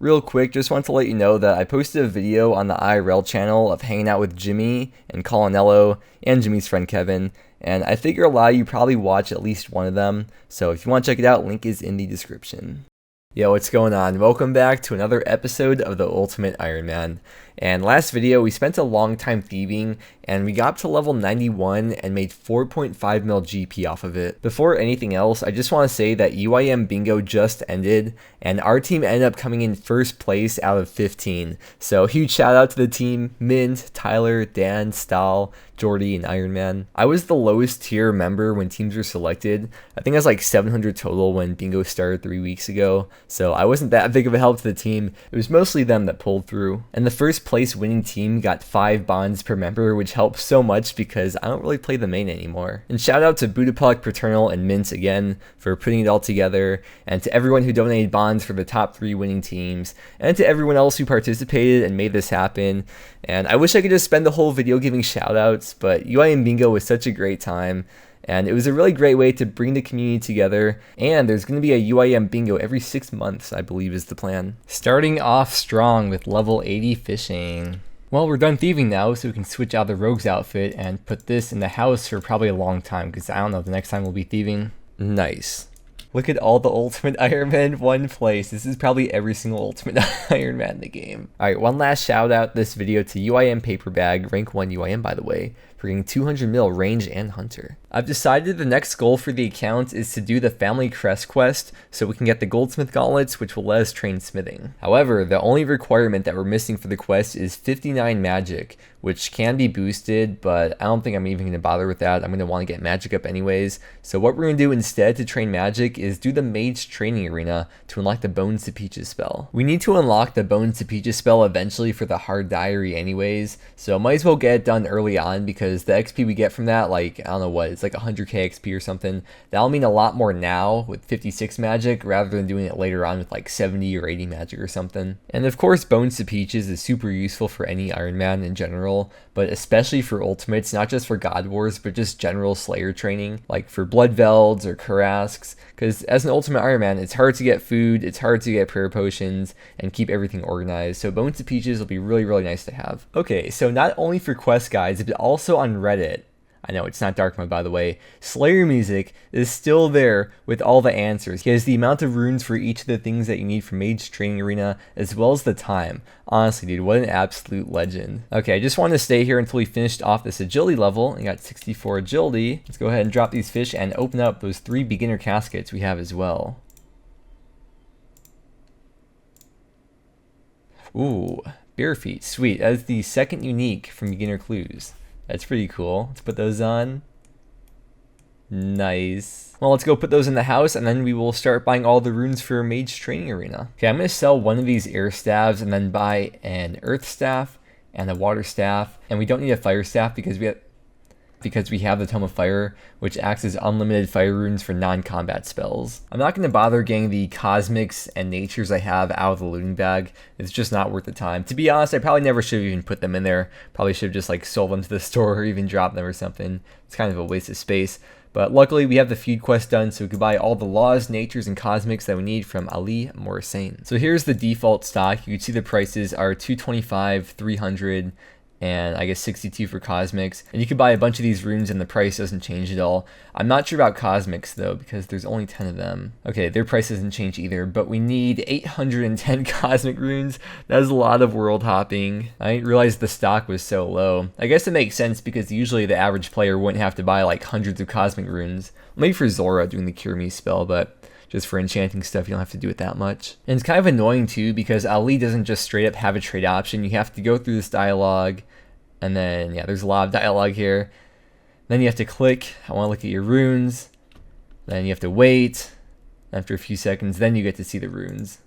Real quick, just want to let you know that I posted a video on the IRL channel of hanging out with Jimmy and Colonello and Jimmy's friend Kevin, and I figure a lot of you probably watch at least one of them, so if you want to check it out, link is in the description. Yo, what's going on? Welcome back to another episode of the Ultimate Ironman. And last video, we spent a long time thieving, and we got up to level 91 and made 4.5 mil GP off of it. Before anything else, I just want to say that UIM bingo just ended, and our team ended up coming in first place out of 15. So huge shout out to the team, Mint, Tyler, Dan, Stahl, Jordy, and Ironman. I was the lowest tier member when teams were selected. I think I was like 700 total when bingo started 3 weeks ago, so I wasn't that big of a help to the team. It was mostly them that pulled through. And the first place winning team got 5 bonds per member, which helps so much because I don't really play the main anymore. And shout out to Budapok, Paternal, and Mint again for putting it all together, and to everyone who donated bonds for the top 3 winning teams, and to everyone else who participated and made this happen. And I wish I could just spend the whole video giving shout outs, but UIM bingo was such a great time. And it was a really great way to bring the community together, and there's going to be a UIM bingo every 6 months, I believe is the plan. Starting off strong with level 80 fishing. Well, we're done thieving now, so we can switch out the rogue's outfit and put this in the house for probably a long time, because I don't know, the next time we'll be thieving. Nice. Look at all the Ultimate Ironman in one place. This is probably every single Ultimate Ironman in the game. Alright, one last shout out this video to UIM Paper Bag, rank 1 UIM by the way, for getting 200 mil range and hunter. I've decided the next goal for the account is to do the family Crest quest so we can get the goldsmith gauntlets, which will let us train smithing. However, the only requirement that we're missing for the quest is 59 magic, which can be boosted, but I don't think I'm even going to bother with that. I'm going to want to get magic up anyways. So what we're going to do instead to train magic is do the Mage training arena to unlock the Bones to Peaches spell. We need to unlock the Bones to Peaches spell eventually for the hard diary anyways, so might as well get it done early on because the XP we get from that, like, I don't know what, it's like 100k XP or something. That'll mean a lot more now with 56 magic rather than doing it later on with like 70 or 80 magic or something. And of course, Bones to Peaches is super useful for any Ironman in general, but especially for ultimates, not just for God Wars, but just general Slayer training, like for Blood Velds or Karasks, because as an Ultimate Ironman, it's hard to get food, it's hard to get prayer potions, and keep everything organized, so Bones to Peaches will be really, really nice to have. Okay, so not only for quest guides, but also on Reddit, I know it's not dark mode by the way, Slayer music is still there with all the answers. He has the amount of runes for each of the things that you need for Mage Training Arena, as well as the time. Honestly dude, what an absolute legend. Okay, I just wanted to stay here until we finished off this agility level and got 64 agility. Let's go ahead and drop these fish and open up those 3 beginner caskets we have as well. Ooh, bare feet, sweet. That is the second unique from beginner clues. That's pretty cool. Let's put those on. Nice. Well, let's go put those in the house, and then we will start buying all the runes for Mage Training Arena. Okay, I'm going to sell one of these air staffs and then buy an earth staff and a water staff. And we don't need a fire staff because we have the Tome of Fire, which acts as unlimited fire runes for non-combat spells. I'm not going to bother getting the Cosmics and Natures I have out of the looting bag. It's just not worth the time. To be honest, I probably never should have even put them in there. Probably should have just like sold them to the store or even dropped them or something. It's kind of a waste of space. But luckily we have the feud quest done, so we can buy all the laws, natures, and cosmics that we need from Ali Morrisane. So here's the default stock. You can see the prices are 225, 300, and I guess 62 for Cosmics. And you can buy a bunch of these runes and the price doesn't change at all. I'm not sure about Cosmics though, because there's only 10 of them. Okay, their price doesn't change either, but we need 810 Cosmic runes. That is a lot of world hopping. I didn't realize the stock was so low. I guess it makes sense because usually the average player wouldn't have to buy like hundreds of Cosmic runes. Maybe for Zora doing the Cure Me spell, but just for enchanting stuff, you don't have to do it that much. And it's kind of annoying too, because Ali doesn't just straight up have a trade option. You have to go through this dialogue, and then, yeah, there's a lot of dialogue here. Then you have to click, I want to look at your runes. Then you have to wait. After a few seconds, then you get to see the runes.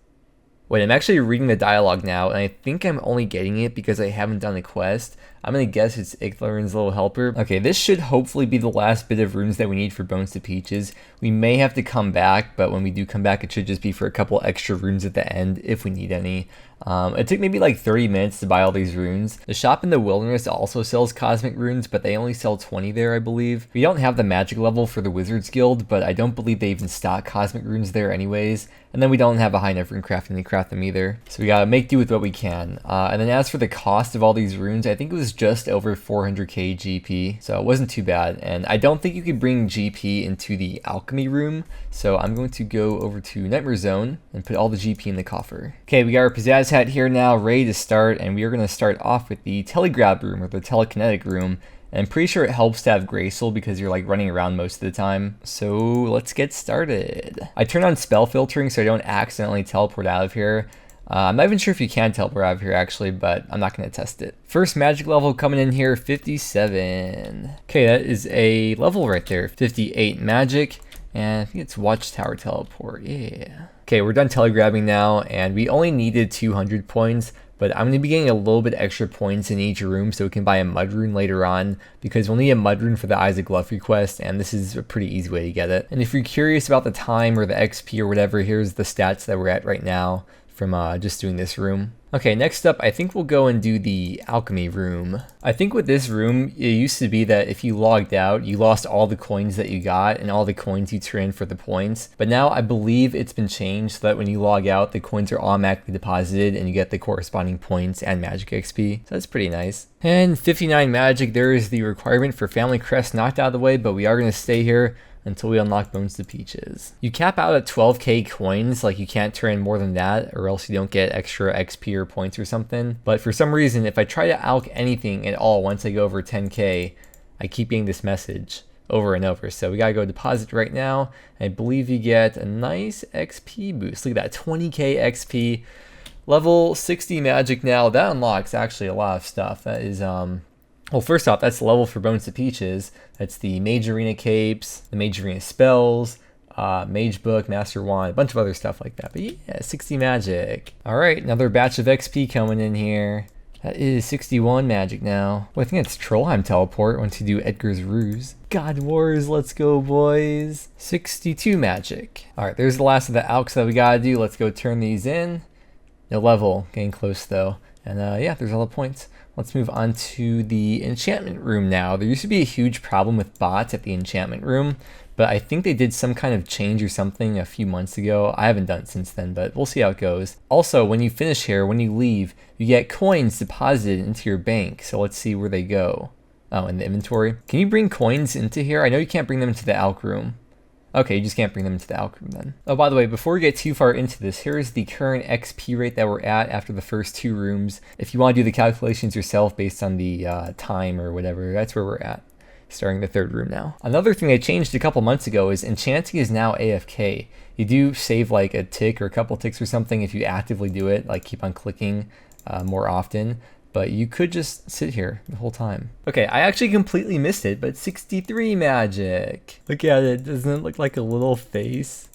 Wait, I'm actually reading the dialogue now, and I think I'm only getting it because I haven't done a quest. I'm going to guess it's Ichlarin's little helper. Okay, this should hopefully be the last bit of runes that we need for Bones to Peaches. We may have to come back, but when we do come back, it should just be for a couple extra runes at the end, if we need any. It took maybe like 30 minutes to buy all these runes. The shop in the wilderness also sells cosmic runes, but they only sell 20 there, I believe. We don't have the magic level for the Wizards Guild, but I don't believe they even stock cosmic runes there anyways. And then we don't have a high enough rune crafting to craft them either. So we gotta make do with what we can. And then as for the cost of all these runes, I think it was just over 400k GP. So it wasn't too bad. And I don't think you could bring GP into the alchemy room. So I'm going to go over to Nightmare Zone and put all the GP in the coffer. Okay, we got our Pizzazz hat here now, ready to start. And we are gonna start off with the Telegrab room, or the Telekinetic room. And I'm pretty sure it helps to have Graceful because you're like running around most of the time. So let's get started. I turned on spell filtering so I don't accidentally teleport out of here. I'm not even sure if you can teleport out of here actually, but I'm not going to test it. First magic level coming in here, 57. Okay, that is a level right there, 58 magic. And I think it's Watchtower teleport, yeah. Okay, we're done telegrabbing now, and we only needed 200 points. But I'm going to be getting a little bit extra points in each room so we can buy a mud rune later on, because we'll need a mud rune for the Eyes of Gluffy quest, and this is a pretty easy way to get it. And if you're curious about the time or the XP or whatever, here's the stats that we're at right now from just doing this room. Okay, next up, I think we'll go and do the alchemy room. I think with this room, it used to be that if you logged out, you lost all the coins that you got and all the coins you turned for the points. But now I believe it's been changed so that when you log out, the coins are automatically deposited and you get the corresponding points and magic XP. So that's pretty nice. And 59 magic, there is the requirement for Family Crest knocked out of the way, but we are going to stay here until we unlock Bones to Peaches. You cap out at 12k coins, like you can't turn more than that or else you don't get extra XP or points or something. But for some reason, if I try to alch anything at all once I go over 10k, I keep getting this message over and over. So we gotta go deposit right now. I believe you get a nice XP boost. Look at that, 20k XP. Level 60 magic now. That unlocks actually a lot of stuff. That is, well, first off, that's the level for Bones to Peaches. That's the Mage Arena capes, the Mage Arena spells, Mage Book, Master Wand, a bunch of other stuff like that. But yeah, 60 magic. All right, another batch of XP coming in here. That is 61 magic now. Well, I think that's Trollheim teleport once you do Edgar's Ruse. God Wars, let's go, boys. 62 magic. All right, there's the last of the alchs that we gotta do. Let's go turn these in. No level, getting close though. And yeah, there's all the points. Let's move on to the enchantment room now. There used to be a huge problem with bots at the enchantment room, but I think they did some kind of change or something a few months ago. I haven't done it since then, but we'll see how it goes. Also, when you finish here, when you leave, you get coins deposited into your bank. So let's see where they go. Oh, in the inventory. Can you bring coins into here? I know you can't bring them into the alch room. Okay, you just can't bring them into the alch room then. Oh, by the way, before we get too far into this, here is the current XP rate that we're at after the first two rooms. If you want to do the calculations yourself based on the time or whatever, that's where we're at, starting the third room now. Another thing they changed a couple months ago is enchanting is now AFK. You do save like a tick or a couple ticks or something if you actively do it, like keep on clicking more often. But you could just sit here the whole time. Okay, I actually completely missed it, but 63 magic. Look at it, doesn't it look like a little face?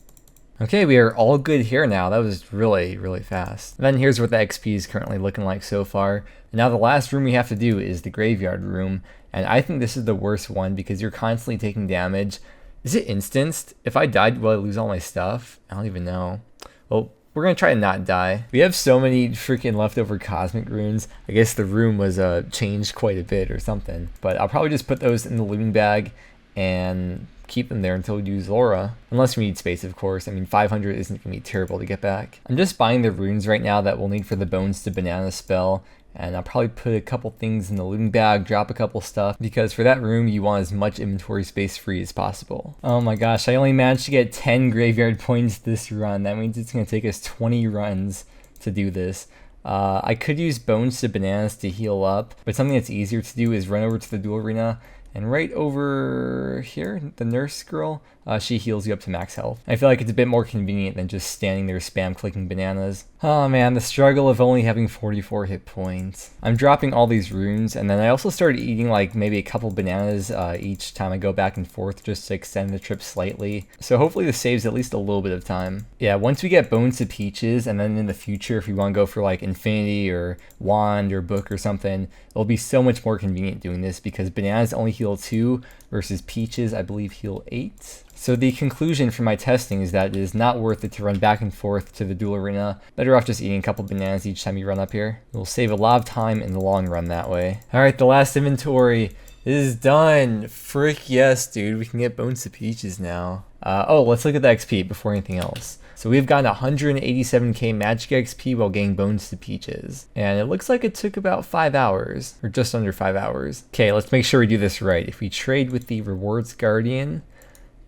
Okay, we are all good here now. That was really, really fast. And then here's what the XP is currently looking like so far. And now the last room we have to do is the graveyard room. And I think this is the worst one because you're constantly taking damage. Is it instanced? If I died, will I lose all my stuff? I don't even know. Well, we're gonna try to not die. We have so many freaking leftover cosmic runes. I guess the room was changed quite a bit or something. But I'll probably just put those in the looting bag and keep them there until we do Zora. Unless we need space, of course. I mean, 500 isn't gonna be terrible to get back. I'm just buying the runes right now that we'll need for the Bones to Banana spell. And I'll probably put a couple things in the looting bag, drop a couple stuff, because for that room, you want as much inventory space free as possible. Oh my gosh, I only managed to get 10 graveyard points this run. That means it's gonna take us 20 runs to do this. I could use Bones to Bananas to heal up, but something that's easier to do is run over to the duel arena. And right over here, the nurse girl, she heals you up to max health. I feel like it's a bit more convenient than just standing there spam clicking bananas. Oh man, the struggle of only having 44 hit points. I'm dropping all these runes, and then I also started eating like maybe a couple bananas each time I go back and forth just to extend the trip slightly. So hopefully this saves at least a little bit of time. Yeah, once we get Bones to Peaches, and then in the future if we want to go for like Infinity or Wand or Book or something, it'll be so much more convenient doing this because bananas only heal heal 2 versus Peaches, I believe, heal 8. So the conclusion from my testing is that it is not worth it to run back and forth to the duel arena. Better off just eating a couple bananas each time you run up here. It will save a lot of time in the long run that way. Alright, the last inventory is done. Frick yes, dude. We can get Bones to Peaches now. Oh, let's look at the XP before anything else. So we've gotten 187k magic XP while getting Bones to Peaches. And it looks like it took about 5 hours, or just under 5 hours. Okay, let's make sure we do this right. If we trade with the Rewards Guardian,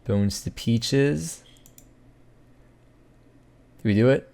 Bones to Peaches. Did we do it?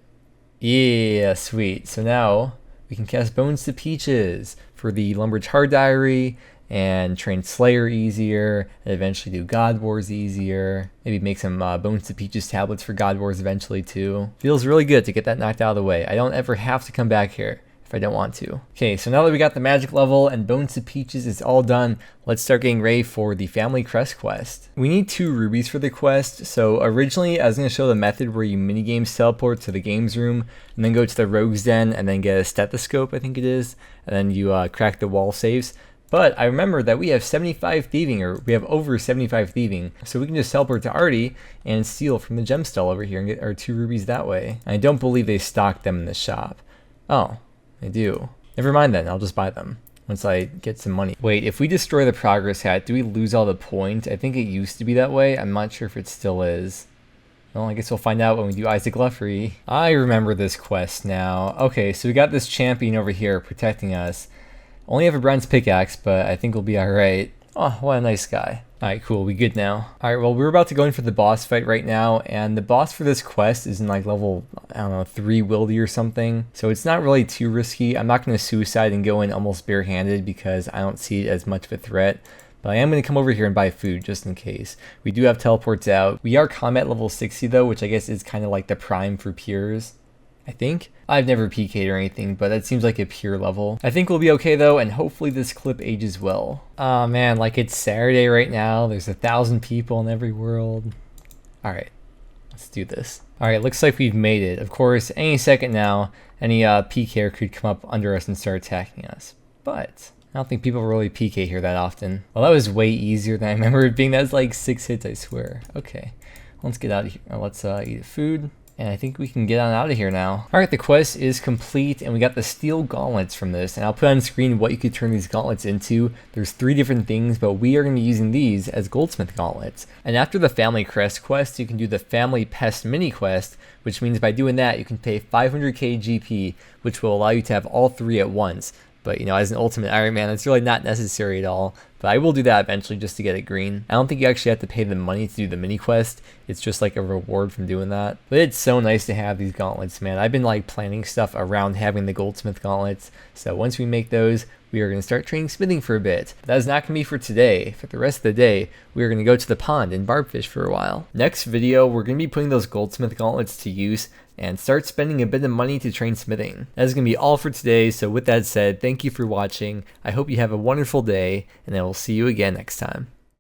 Yeah, sweet. So now we can cast Bones to Peaches for the Lumberjar Diary and train Slayer easier, and eventually do God Wars easier. Maybe make some Bones to Peaches tablets for God Wars eventually too. Feels really good to get that knocked out of the way. I don't ever have to come back here if I don't want to. Okay, so now that we got the magic level and Bones to Peaches is all done, let's start getting ready for the Family Crest quest. We need 2 rubies for the quest, so originally I was going to show the method where you minigame teleport to the games room, and then go to the Rogue's Den, and then get a stethoscope, I think it is, and then you crack the wall saves. But I remember that we have 75 thieving, or we have over 75 thieving, so we can just teleport to Artie and steal from the gem stall over here and get our 2 rubies that way. I don't believe they stock them in the shop. Oh, they do. Never mind then, I'll just buy them once I get some money. Wait, if we destroy the progress hat, do we lose all the points? I think it used to be that way. I'm not sure if it still is. Well, I guess we'll find out when we do Isaac Leffery. I remember this quest now. Okay, so we got this champion over here protecting us. Only have a bronze pickaxe, but I think we'll be alright. Oh, what a nice guy. Alright, cool, we good now. Alright, well, we're about to go in for the boss fight right now, and the boss for this quest is in like level, I don't know, 3 wildy or something. So it's not really too risky. I'm not going to suicide and go in almost barehanded because I don't see it as much of a threat. But I am going to come over here and buy food just in case. We do have teleports out. We are combat level 60 though, which I guess is kind of like the prime for peers, I think. I've never PK'd or anything, but that seems like a pure level. I think we'll be okay though, and hopefully this clip ages well. Oh man, like it's Saturday right now. There's 1,000 people in every world. Alright, let's do this. Alright, looks like we've made it. Of course, any second now, any PKer could come up under us and start attacking us. But I don't think people really PK here that often. Well, that was way easier than I remember it being. That's like 6 hits, I swear. Okay, let's get out of here. Let's eat food. And I think we can get on out of here now. Alright, the quest is complete, and we got the steel gauntlets from this. And I'll put on screen what you could turn these gauntlets into. There's 3 different things, but we are going to be using these as goldsmith gauntlets. And after the Family Crest quest, you can do the Family Pest mini quest, which means by doing that, you can pay 500k GP, which will allow you to have all 3 at once. But, you know, as an ultimate Ironman, it's really not necessary at all. But I will do that eventually just to get it green. I don't think you actually have to pay the money to do the mini quest. It's just like a reward from doing that. But it's so nice to have these gauntlets, man. I've been like planning stuff around having the goldsmith gauntlets. So once we make those, we are going to start training smithing for a bit. But that is not going to be for today. For the rest of the day, we are going to go to the pond and barbfish for a while. Next video, we're going to be putting those goldsmith gauntlets to use and start spending a bit of money to train smithing. That is going to be all for today, so with that said, thank you for watching. I hope you have a wonderful day, and I will see you again next time.